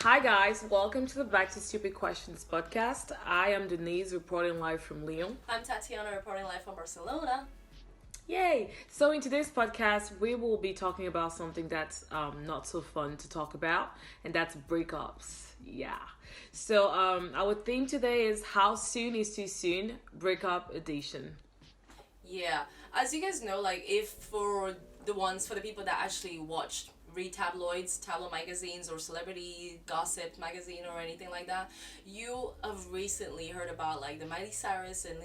Hi guys, welcome to the Back to Stupid Questions podcast. I am Denise reporting live from Lyon. I'm Tatiana reporting live from Barcelona. Yay! So in today's podcast, we will be talking about something that's not so fun to talk about, and that's breakups. Yeah. So our theme today is how soon is too soon, Breakup Edition. Yeah, as you guys know, like if for the people that actually watched read tabloids, tabloid magazines, or celebrity gossip magazine or anything like that, you have recently heard about like the Miley Cyrus and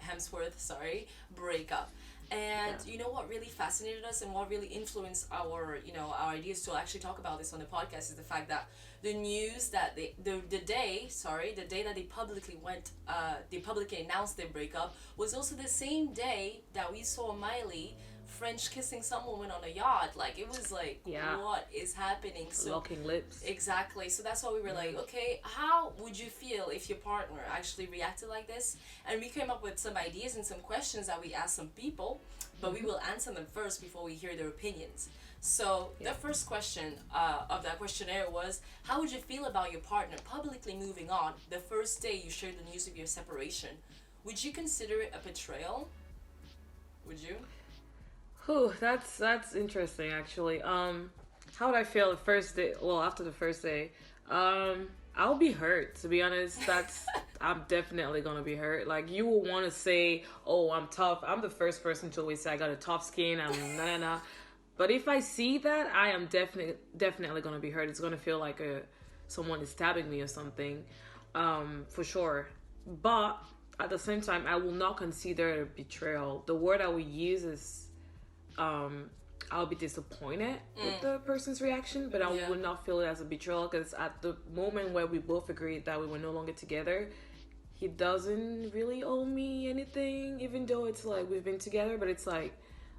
Hemsworth, breakup. And you know what really fascinated us and what really influenced our ideas to actually talk about this on the podcast is the fact that the news that the day that they publicly announced their breakup was also the same day that we saw Miley French kissing some woman on a yacht. Like it was like, what is happening? So locking lips. Exactly. So that's why we were like, okay, how would you feel if your partner actually reacted like this? And we came up with some ideas and some questions that we asked some people, but we will answer them first before we hear their opinions. So the first question of that questionnaire was, how would you feel about your partner publicly moving on the first day you shared the news of your separation? Would you consider it a betrayal? Would you? Whew, that's interesting actually. How would I feel the first day? Well, after the first day, I'll be hurt. To be honest, I'm definitely gonna be hurt. Like you will want to say, "Oh, I'm tough." I'm the first person to always say I got a tough skin. I'm nah. But if I see that, I am definitely gonna be hurt. It's gonna feel like someone is stabbing me or something, for sure. But at the same time, I will not consider it a betrayal. The word I will use is I'll be disappointed with the person's reaction, but I would not feel it as a betrayal because at the moment where we both agreed that we were no longer together, he doesn't really owe me anything, even though it's like we've been together, but it's like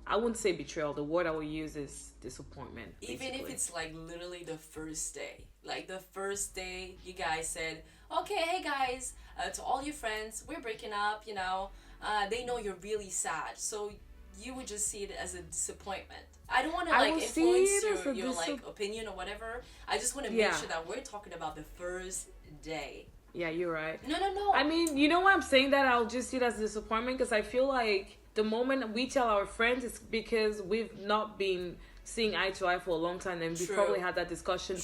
I wouldn't say betrayal. The word I would use is disappointment. Even if it's like literally the first day. Like the first day you guys said, okay, hey guys, to all your friends, we're breaking up, they know you're really sad. So you would just see it as a disappointment. I don't want to like influence your like opinion or whatever. I just want to make sure that we're talking about the first day. Yeah, you're right. No. I mean, you know why I'm saying that? I'll just see it as a disappointment because I feel like the moment we tell our friends, it's because we've not been seeing eye to eye for a long time, and we probably had that discussion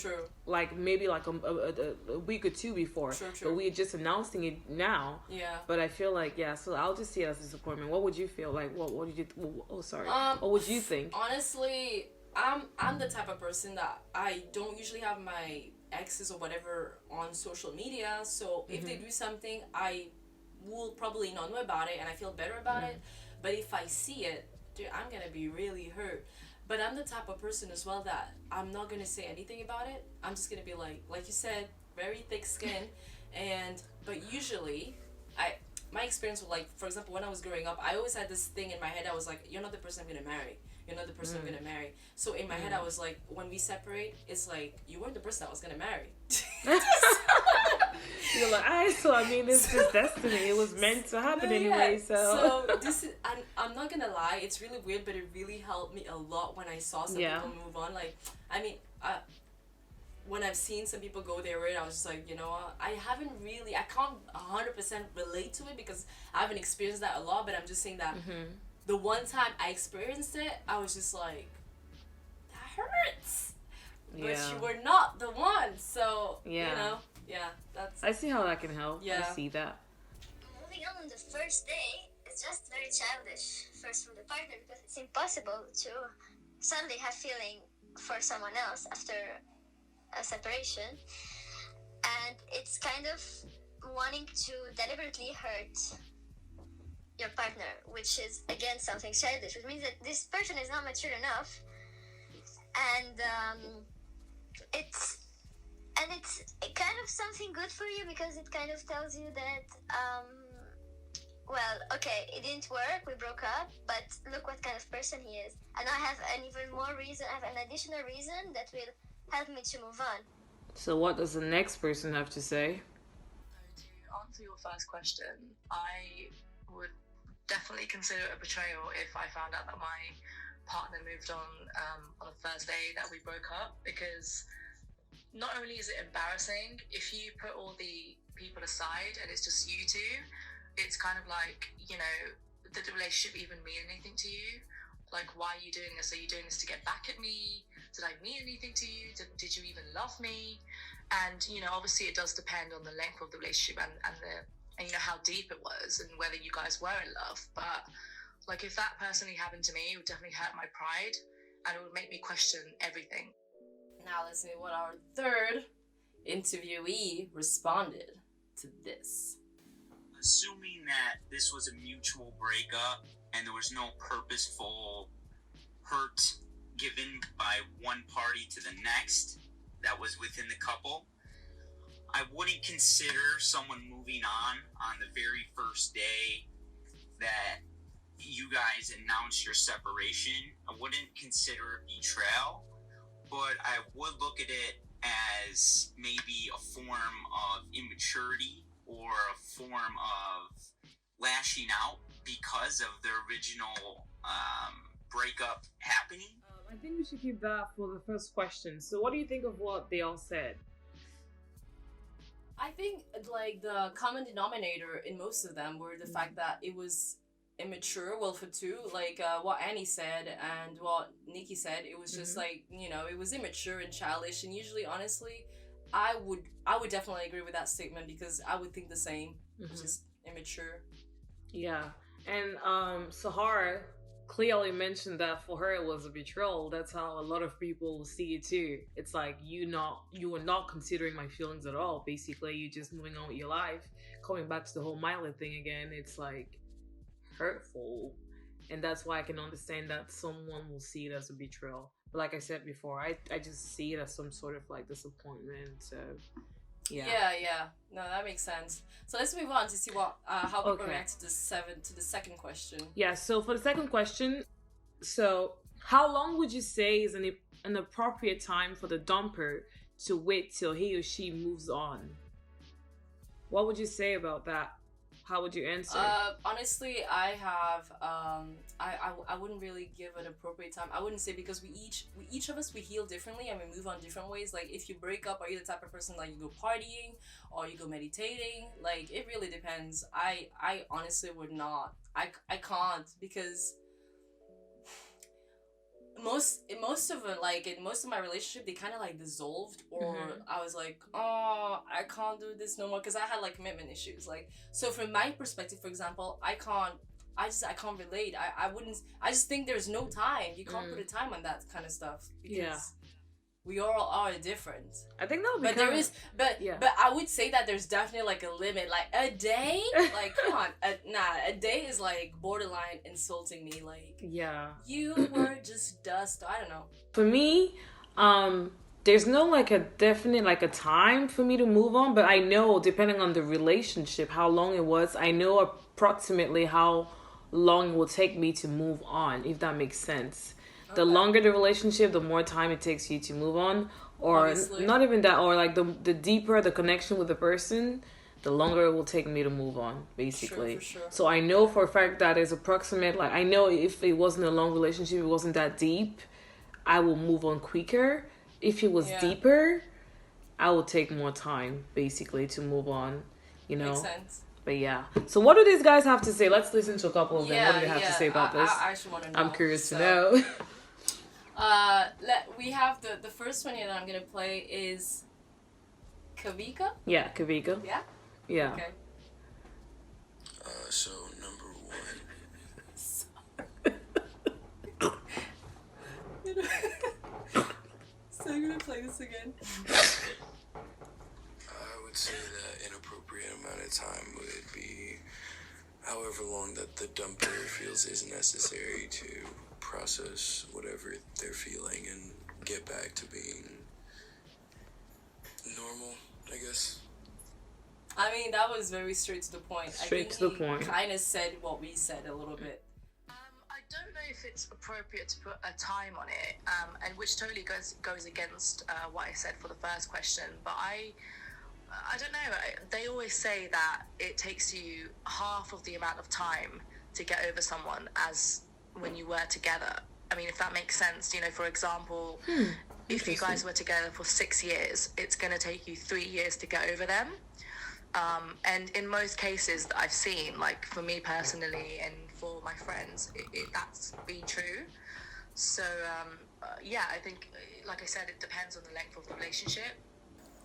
like maybe like a week or two before. But we're just announcing it now. Yeah. But I feel like so I'll just see it as disappointment. What would you feel like? What did you? What would you think? Honestly, I'm the type of person that I don't usually have my exes or whatever on social media. So if they do something, I will probably not know about it, and I feel better about it. But if I see it, dude, I'm gonna be really hurt. But I'm the type of person as well that I'm not gonna say anything about it. I'm just gonna be like you said, very thick skin. But usually, my experience with, like, for example, when I was growing up, I always had this thing in my head. I was like, you're not the person I'm gonna marry. You're not the person I'm gonna marry. So in my head, I was like, when we separate, it's like you weren't the person I was gonna marry. You're like, so I mean, it's just destiny. It was meant to happen anyway. So this is, I'm not gonna lie, it's really weird, but it really helped me a lot when I saw some people move on. Like, I mean, when I've seen some people go their way, I was just like, you know what, I can't 100% relate to it because I haven't experienced that a lot, but I'm just saying that the one time I experienced it, I was just like, that hurts. But you were not the one, so, that's... I see how that can help. I see that. Moving on the first day is just very childish, first from the partner, because it's impossible to suddenly have feeling for someone else after a separation. And it's kind of wanting to deliberately hurt your partner, which is, again, something childish, which means that this person is not mature enough. And it's kind of something good for you because it kind of tells you that, well, okay, it didn't work, we broke up, but look what kind of person he is. And I have an additional reason that will help me to move on. So what does the next person have to say? To answer your first question, I would definitely consider it a betrayal if I found out that my partner moved on the first day that we broke up, because not only is it embarrassing, if you put all the people aside and it's just you two, it's kind of like, you know, did the relationship even mean anything to you? Like, why are you doing this? Are you doing this to get back at me? Did I mean anything to you? Did you even love me? And, you know, obviously it does depend on the length of the relationship and you know, how deep it was and whether you guys were in love. But, like, if that personally happened to me, it would definitely hurt my pride and it would make me question everything. Now let's see what our third interviewee responded to this. Assuming that this was a mutual breakup and there was no purposeful hurt given by one party to the next that was within the couple, I wouldn't consider someone moving on the very first day that you guys announced your separation. I wouldn't consider it betrayal, but I would look at it as maybe a form of immaturity or a form of lashing out because of the original breakup happening. I think we should keep that for the first question. So what do you think of what they all said? I think, like, the common denominator in most of them were the fact that it was immature. Well, for two, like, what Annie said and what Nikki said, it was just like, you know, it was immature and childish. And usually, honestly, I would definitely agree with that statement because I would think the same. It's just immature. Yeah. And Sahara clearly mentioned that for her it was a betrayal. That's how a lot of people see it too. It's like you were not considering my feelings at all. Basically, you just moving on with your life. Coming back to the whole Miley thing again, it's like hurtful, and that's why I can understand that someone will see it as a betrayal. But like I said before, I just see it as some sort of like disappointment. So yeah. No, that makes sense. So let's move on to see what how people react to the second question. Yeah, so for the second question, so how long would you say is an appropriate time for the dumper to wait till he or she moves on? What would you say about that? How would you answer? Honestly, I have I wouldn't really give an appropriate time. I wouldn't say, because we each of us, we heal differently and we move on different ways. Like, if you break up, are you the type of person like you go partying or you go meditating? Like, it really depends. I honestly would not. I can't, because most of it, like in most of my relationship, they kind of like dissolved, or I was like, oh, I can't do this no more, because I had like commitment issues. Like, so from my perspective, for example, I can't relate. I just think there's no time. You can't put a time on that kind of stuff, because we all are different. I think that would be, but there is, but I would say that there's definitely like a limit. Like a day, like come on, a day is like borderline insulting me. Like, you were just dust. I don't know. For me, there's no like a definite like a time for me to move on, but I know, depending on the relationship, how long it was, I know approximately how long it will take me to move on, if that makes sense. The longer the relationship, the more time it takes you to move on. Or not even that, or like the deeper the connection with the person, the longer it will take me to move on, basically. Sure. So I know for a fact that is approximate. Like, I know if it wasn't a long relationship, it wasn't that deep, I will move on quicker. If it was deeper, I will take more time, basically, to move on, you know? Makes sense. But yeah. So what do these guys have to say? Let's listen to a couple of them. What do they have to say about this? I actually want to know. I'm curious to know. We have the first one here that I'm gonna play is Kavika. Yeah, Kavika. Yeah. Yeah. Okay. So number one. So I'm gonna play this again. I would say that inappropriate amount of time would be however long that the dumper feels is necessary to process whatever they're feeling and get back to being normal, I guess. I mean, that was very straight to the point. Straight to the point. Kind of said what we said a little bit. I don't know if it's appropriate to put a time on it, and which totally goes against what I said for the first question. But I don't know. They always say that it takes you half of the amount of time to get over someone as when you were together. I mean, if that makes sense, you know, for example, if you guys were together for 6 years, it's going to take you 3 years to get over them. And in most cases that I've seen, like for me personally and for my friends, that's been true. So, yeah, I think, like I said, it depends on the length of the relationship.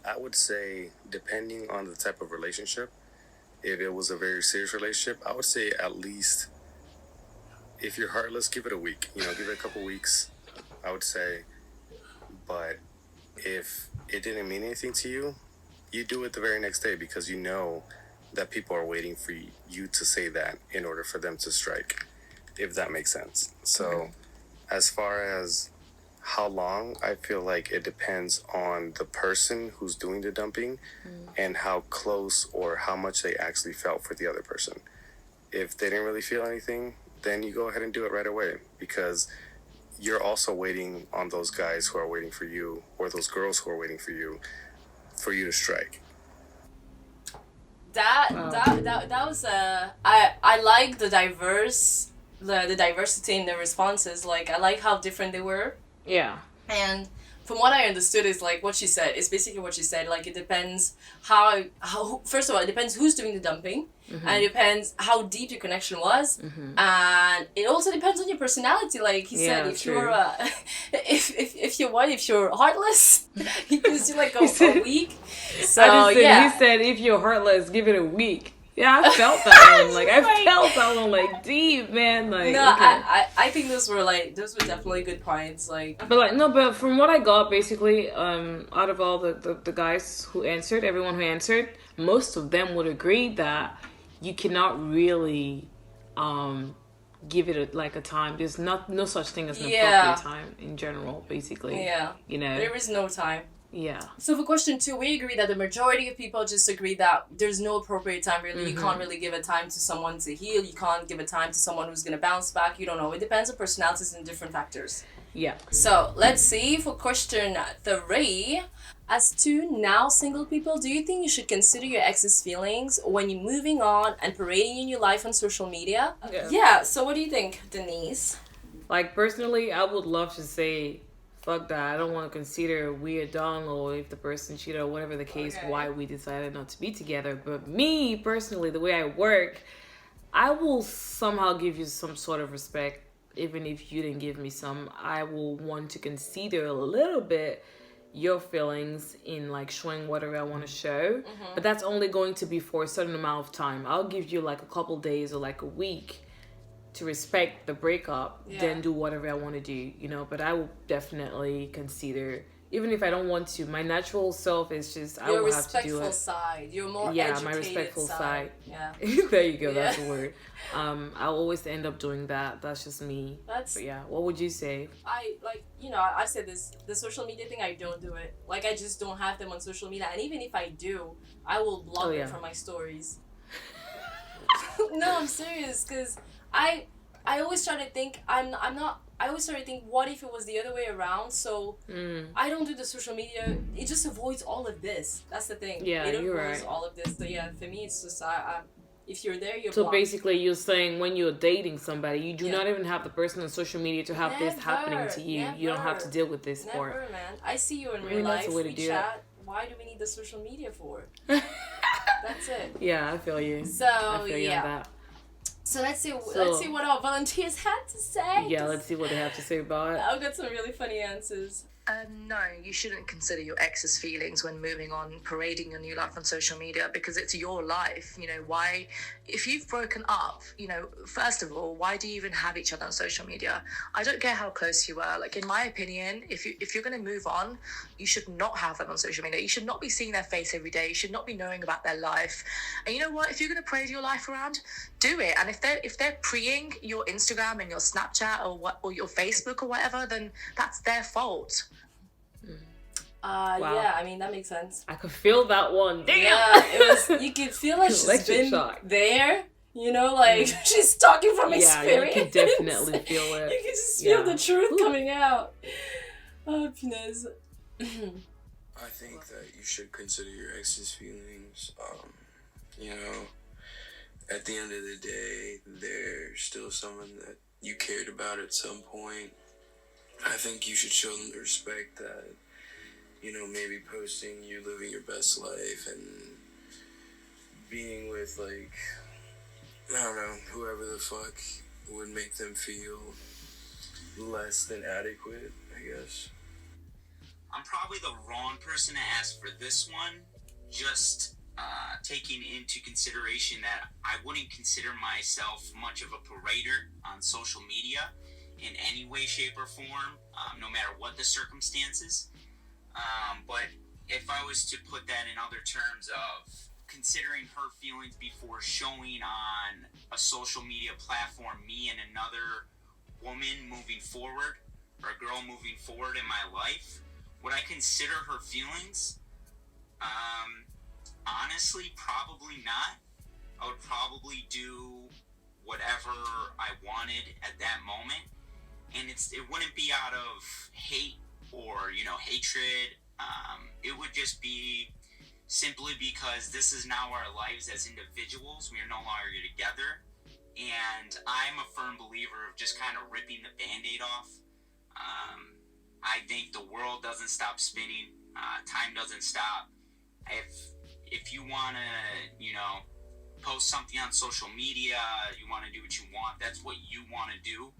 I would say, depending on the type of relationship, if it was a very serious relationship, I would say at least, if you're heartless, give it a week. You know, give it a couple weeks, I would say. But if it didn't mean anything to you, you do it the very next day because you know that people are waiting for you to say that in order for them to strike, if that makes sense. So as far as how long, I feel like it depends on the person who's doing the dumping and how close or how much they actually felt for the other person. If they didn't really feel anything, then you go ahead and do it right away, because you're also waiting on those guys who are waiting for you, or those girls who are waiting for you to strike. That was I like the diversity in the responses. Like, I like how different they were. Yeah. And from what I understood is like what she said. It's basically what she said. Like, it depends how first of all, it depends who's doing the dumping, and it depends how deep your connection was, and it also depends on your personality. Like he said, if true. you're if you're heartless, he gives you like a week. So He said, if you're heartless, give it a week. Yeah, I felt that one. Like, I felt that one, like, deep, man. Like, no, okay. I think those were definitely good points. Like, but from what I got, basically, out of all the guys who answered, everyone who answered, most of them would agree that you cannot really give it a time. There's no such thing as an appropriate time in general, basically. Yeah. You know? There is no time. Yeah. So for question 2, we agree that the majority of people just agree that there's no appropriate time, really. You can't really give a time to someone to heal. You can't give a time to someone who's going to bounce back. You don't know. It depends on personalities and different factors. Yeah. So let's see for question 3. As 2 now single people, do you think you should consider your ex's feelings when you're moving on and parading your new life on social media? Yeah. So what do you think, Denise? Like, personally, I would love to say, fuck that. I don't want to consider a weird download if the person cheated or whatever the case, why we decided not to be together. But me, personally, the way I work, I will somehow give you some sort of respect, even if you didn't give me some. I will want to consider a little bit your feelings in, like, showing whatever I want to show. But that's only going to be for a certain amount of time. I'll give you, like, a couple days or, like, a week to respect the breakup, then do whatever I want to do, you know. But I will definitely consider, even if I don't want to, my natural self is just, I will have to do it. Your respectful side. Your more educated my respectful side. Yeah. There you go, that's the word. I'll always end up doing that. That's just me. But yeah, what would you say? I said this, the social media thing, I don't do it. Like, I just don't have them on social media. And even if I do, I will block them from my stories. No, I'm serious, because I always try to think, I always try to think, what if it was the other way around? So I don't do the social media. It just avoids all of this. That's the thing. Yeah, it you're avoids right. all of this. So yeah, for me, it's just, if you're there, you're So blocked. basically, you're saying when you're dating somebody, you do not even have the person on social media to have this happening to you. You don't have to deal with this part. Never, man. I see you in I real mean, that's life. the way to We do chat. Why do we need the social media for? That's it. Yeah, I feel you. So I feel you on yeah. that. So let's see what our volunteers had to say. Yeah, let's see what they have to say about it. I've got some really funny answers. No, you shouldn't consider your ex's feelings when moving on, parading your new life on social media, because it's your life. You know, why, if you've broken up, you know, first of all, why do you even have each other on social media? I don't care how close you were. Like, in my opinion, if you're going to move on, you should not have them on social media. You should not be seeing their face every day. You should not be knowing about their life. And you know what? If you're going to parade your life around, do it. And if they're preing your Instagram and your Snapchat or your Facebook or whatever, then that's their fault. Wow. Yeah, I mean, that makes sense. I could feel that one. Damn! Yeah, it was, you could feel like she's Electric been shock. there, you know, like, she's talking from experience. Yeah, you can definitely feel it. You can just feel the truth coming out. Oh, goodness. I think that you should consider your ex's feelings. You know, at the end of the day, they're still someone that you cared about at some point. I think you should show them the respect that, you know, maybe posting you living your best life and being with, like, I don't know, whoever the fuck would make them feel less than adequate, I guess. I'm probably the wrong person to ask for this one, just taking into consideration that I wouldn't consider myself much of a parader on social media in any way, shape, or form, no matter what the circumstances. But if I was to put that in other terms of considering her feelings before showing on a social media platform me and another woman moving forward, or a girl moving forward in my life, would I consider her feelings? Honestly, probably not. I would probably do whatever I wanted at that moment, and it wouldn't be out of hate or, you know, hatred. It would just be simply because this is now our lives as individuals. We are no longer together, and I'm a firm believer of just kind of ripping the Band-Aid off. I think the world doesn't stop spinning. Time doesn't stop. If you want to, you know, post something on social media, you want to do what you want, that's what you want to do.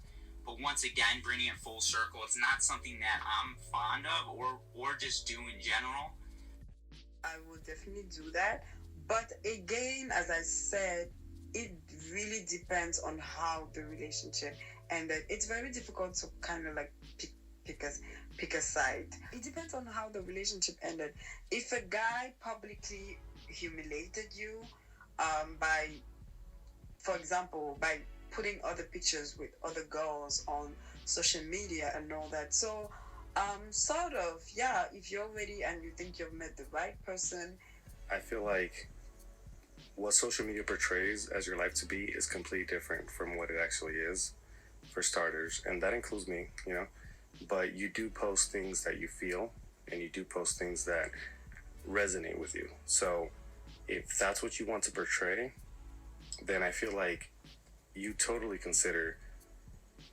But once again, bringing it full circle, it's not something that I'm fond of or just do in general. I would definitely do that. But again, as I said, it really depends on how the relationship ended. It's very difficult to kind of like pick a side. It depends on how the relationship ended. If a guy publicly humiliated you by, for example, by putting other pictures with other girls on social media and all that, so sort of, yeah, if you're ready and you think you've met the right person. I feel like what social media portrays as your life to be is completely different from what it actually is, for starters, and that includes me, you know. But you do post things that you feel, and you do post things that resonate with you. So if that's what you want to portray, then I feel like you totally consider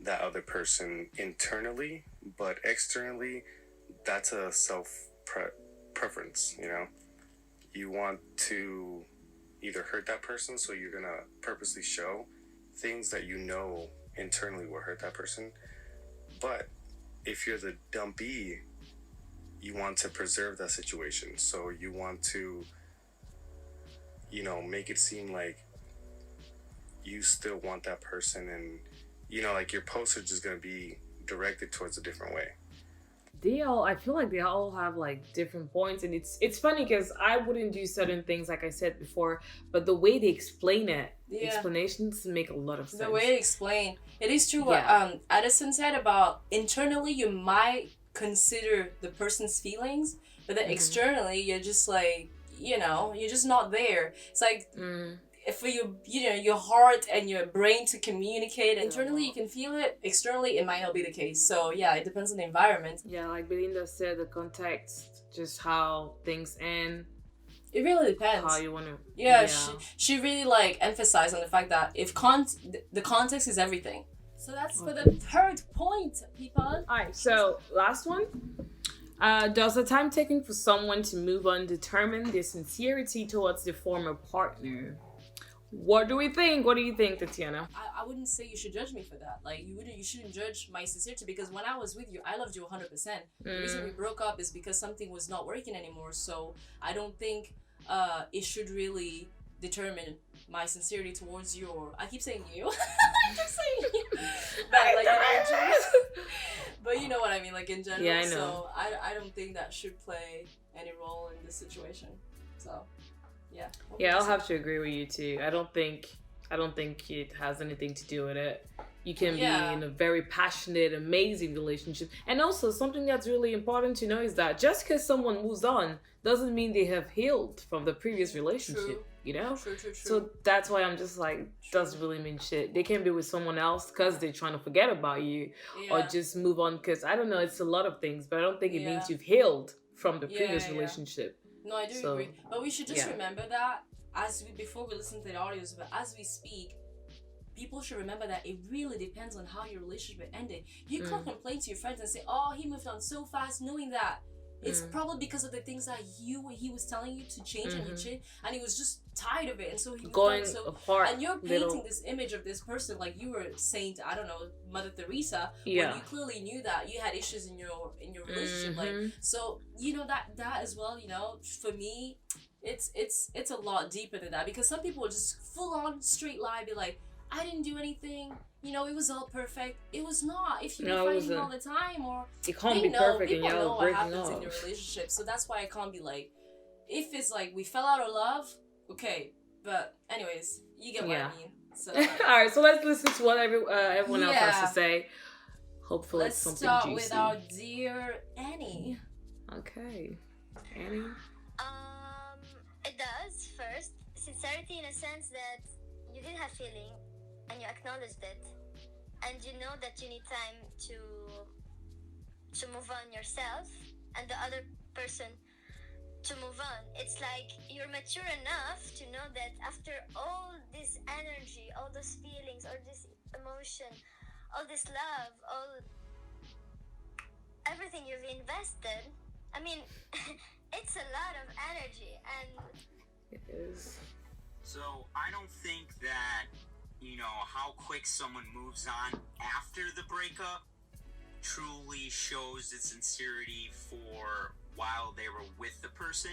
that other person internally, but externally, that's a preference, you know. You want to either hurt that person, so you're gonna purposely show things that you know internally will hurt that person. But if you're the dumpy, you want to preserve that situation. So you want to, you know, make it seem like you still want that person, and, you know, like your posts are just going to be directed towards a different way. I feel like they all have like different points, and it's funny because I wouldn't do certain things like I said before, but the way they explain it, the explanations make a lot of sense. The way they explain it is true. What Addison said about internally you might consider the person's feelings, but then externally you're just like, you know, you're just not there. It's like for your heart and your brain to communicate internally, you can feel it. Externally, it might not be the case. So yeah, it depends on the environment. Yeah, like Belinda said, the context, just how things end. It really depends. How you want to. Yeah. She really like emphasized on the fact that if the context is everything. So that's for the third point, people. Alright, so last one. Does the time taken for someone to move on determine their sincerity towards the former partner? What do we think? What do you think, Tatiana? I wouldn't say you should judge me for that. Like you shouldn't judge my sincerity, because when I was with you, I loved you 100%. The reason we broke up is because something was not working anymore. So I don't think it should really determine my sincerity towards you. Or I keep saying you. I keep saying you. But like but you know what I mean, like in general. Yeah, I know. So I don't think that should play any role in this situation. So yeah. Yeah, I'll have to agree with you too. I don't think it has anything to do with it. You can be in a very passionate, amazing relationship. And also, something that's really important to know is that just because someone moves on doesn't mean they have healed from the previous relationship. True. You know? True. So that's why I'm just like, doesn't really mean shit. They can be with someone else because they're trying to forget about you, or just move on because, I don't know, it's a lot of things, but I don't think it means you've healed from the previous relationship. No, I do agree. But we should just remember that before we listen to the audios, but as we speak, people should remember that it really depends on how your relationship ended. You can't complain to your friends and say, oh, he moved on so fast, knowing that it's probably because of the things that he was telling you to change, and he changed, and he was just tired of it, and so he moved going on. So apart. and you're painting this image of this person like you were Saint, I don't know, Mother Teresa, when you clearly knew that you had issues in your relationship. Like, so you know that as well. You know, for me, it's a lot deeper than that, because some people will just full on straight lie, be like, I didn't do anything. You know, it was all perfect. It was not. If you're fighting all the time, or it can't be perfect, and people know y'all what happens breaking in your relationship. So that's why I can't be like, if it's like we fell out of love, okay. But anyways, you get what I mean. So all right, so let's listen to what everyone else has to say. Hopefully, let's it's something start juicy. with our dear Annie. Okay, Annie. It does first sincerity in a sense that you did have feeling and you acknowledged it, and you know that you need time to move on yourself and the other person to move on. It's like you're mature enough to know that after all this energy, all those feelings, all this emotion, all this love, everything you've invested, I mean, it's a lot of energy, and it is. So I don't think that, you know, how quick someone moves on after the breakup truly shows its sincerity for while they were with the person.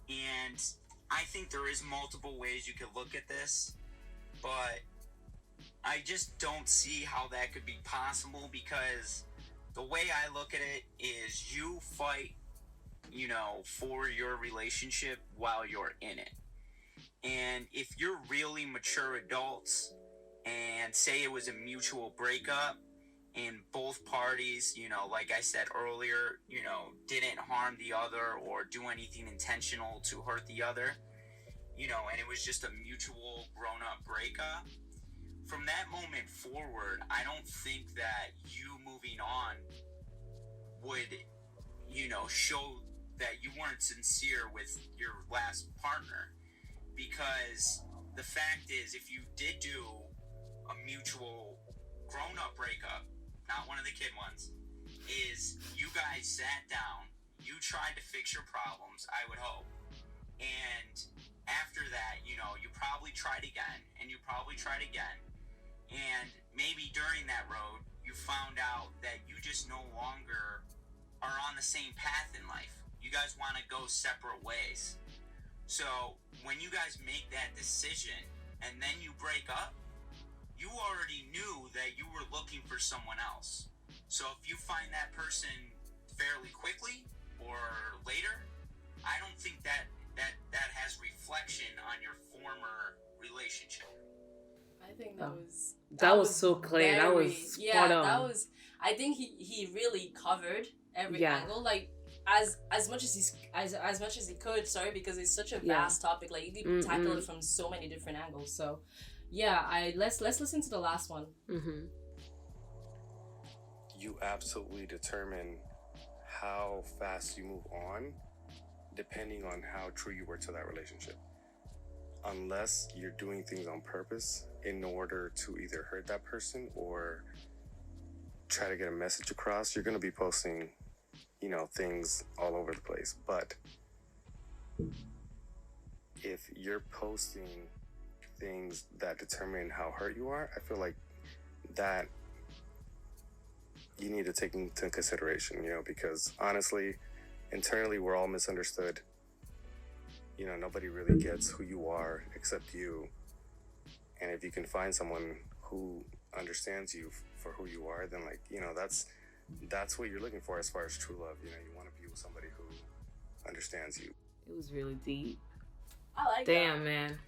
And I think there is multiple ways you could look at this, but I just don't see how that could be possible, because the way I look at it is you fight, you know, for your relationship while you're in it. And if you're really mature adults and say it was a mutual breakup and both parties, you know, like I said earlier, you know, didn't harm the other or do anything intentional to hurt the other, you know, and it was just a mutual grown-up breakup, from that moment forward, I don't think that you moving on would, you know, show that you weren't sincere with your last partner. Because the fact is, if you did do a mutual grown-up breakup, not one of the kid ones, is you guys sat down, you tried to fix your problems, I would hope. And after that, you know, you probably tried again, and you probably tried again. And maybe during that road, you found out that you just no longer are on the same path in life. You guys want to go separate ways. So when you guys make that decision and then you break up, you already knew that you were looking for someone else. So if you find that person fairly quickly or later, I don't think that has reflection on your former relationship. I think that was so clear. That was spot on. That was. I think he really covered every angle. Like as much as he could. Sorry, because it's such a vast topic. Like you could tackle it from so many different angles. So let's listen to the last one. You absolutely determine how fast you move on depending on how true you were to that relationship. Unless you're doing things on purpose in order to either hurt that person or try to get a message across, you're going to be posting, you know, things all over the place. But if you're posting things that determine how hurt you are, I feel like that you need to take into consideration, you know, because honestly, internally, we're all misunderstood. You know, nobody really gets who you are except you. And if you can find someone who understands you for who you are, then, like, you know, that's what you're looking for as far as true love. You know, you want to be with somebody who understands you. It was really deep. I like Damn, that. man.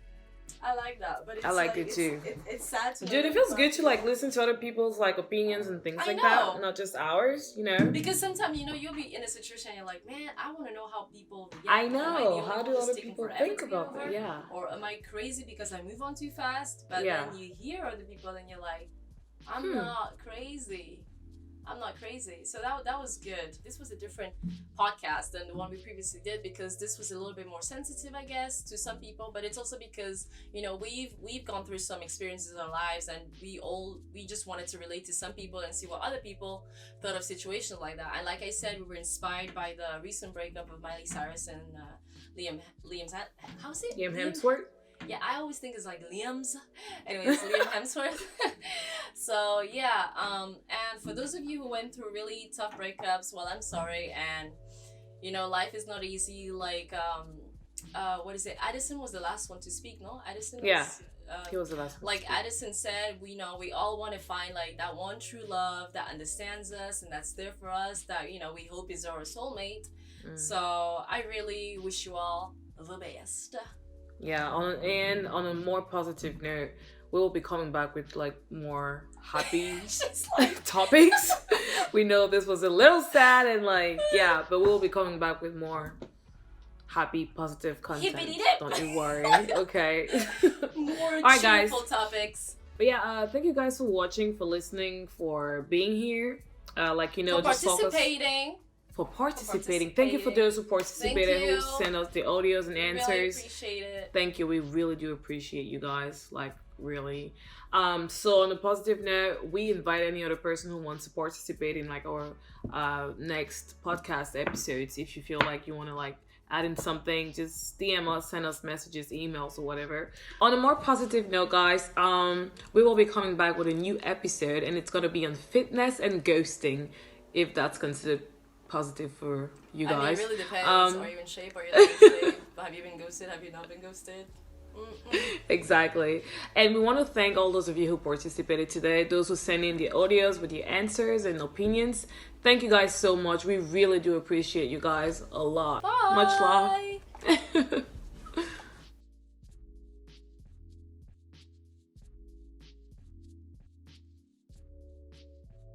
I like that, but it's I liked it too. It's sad to Dude, it feels good to like listen to other people's like opinions and things like that, not just ours, you know. Because sometimes, you know, you'll be in a situation and you're like, man, I want to know how people react. I know. How do other people think about that? Yeah. Or am I crazy because I move on too fast? But then you hear other people and you're like, I'm not crazy. I'm not crazy. So that was good. This was a different podcast than the one we previously did, because this was a little bit more sensitive, I guess, to some people. But it's also because, you know, we've gone through some experiences in our lives, and we just wanted to relate to some people and see what other people thought of situations like that. And like I said, we were inspired by the recent breakup of Miley Cyrus and Liam's, how's it? Liam Hemsworth. Yeah, I always think it's like Liam's. Anyways, Liam Hemsworth. So yeah, and for those of you who went through really tough breakups, well, I'm sorry. And you know, life is not easy. Like what is it? Addison was the last one to speak, no? Addison was, Yeah, he was the last one. like Addison said, we know we all want to find like that one true love that understands us and that's there for us, that, you know, we hope is our soulmate. So I really wish you all the best. Yeah, on a more positive note, we will be coming back with like more happy topics. We know this was a little sad and like, yeah, but we'll be coming back with more happy, positive content. Hippity-dip. Don't you worry. Okay. More Alright, guys. cheerful topics. But yeah, thank you guys for watching, for listening, for being here. Like, you know, For just participating. For participating. Thank you for those who participated, Thank you. who sent us the audios and Really answers. appreciate it. Thank you. We really do appreciate you guys. Like, really. So on a positive note, we invite any other person who wants to participate in like our next podcast episodes. If you feel like you want to like add in something, just DM us, send us messages, emails, or whatever. On a more positive note, guys, we will be coming back with a new episode, and it's gonna be on fitness and ghosting, if that's considered positive for you guys. I mean, it really depends. Are you in shape? Are you not in shape? Have you been ghosted? Have you not been ghosted? Exactly. And we want to thank all those of you who participated today, those who sent in the audios with your answers and opinions. Thank you guys so much. We really do appreciate you guys a lot. Bye. Much love.